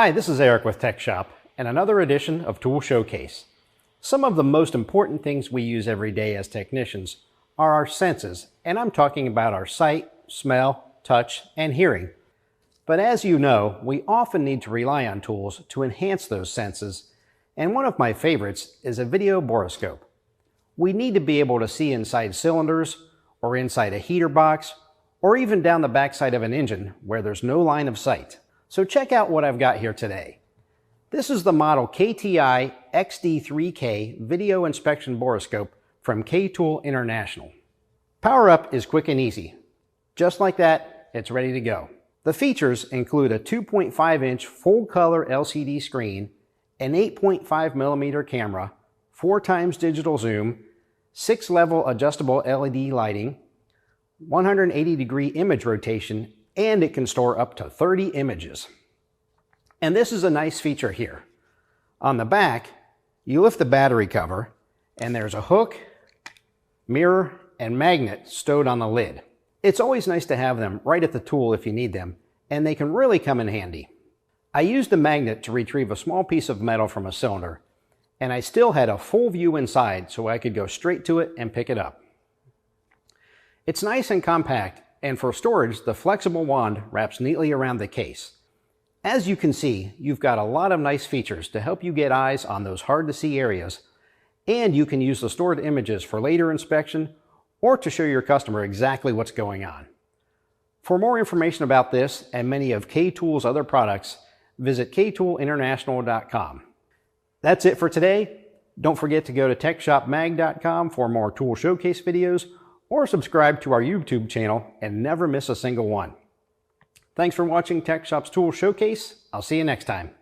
Hi, this is Eric with TechShop and another edition of Tool Showcase. Some of the most important things we use every day as technicians are our senses, and I'm talking about our sight, smell, touch, and hearing. But as you know, we often need to rely on tools to enhance those senses, and one of my favorites is a video borescope. We need to be able to see inside cylinders, or inside a heater box, or even down the backside of an engine where there's no line of sight. So check out what I've got here today. This is the model KTI XD3K Video Inspection Borescope from K-Tool International. Power up is quick and easy. Just like that, it's ready to go. The features include a 2.5-inch full-color LCD screen, an 8.5mm camera, 4x digital zoom, 6-level adjustable LED lighting, 180-degree image rotation, and it can store up to 30 images. And this is a nice feature here. On the back, you lift the battery cover, and there's a hook, mirror, and magnet stowed on the lid. It's always nice to have them right at the tool if you need them, and they can really come in handy. I used the magnet to retrieve a small piece of metal from a cylinder, and I still had a full view inside so I could go straight to it and pick it up. It's nice and compact, and for storage, the flexible wand wraps neatly around the case. As you can see, you've got a lot of nice features to help you get eyes on those hard-to-see areas, and you can use the stored images for later inspection or to show your customer exactly what's going on. For more information about this and many of K-Tool's other products, visit ktoolinternational.com. That's it for today. Don't forget to go to techshopmag.com for more tool showcase videos, or subscribe to our YouTube channel and never miss a single one. Thanks for watching TechShop's Tool Showcase. I'll see you next time.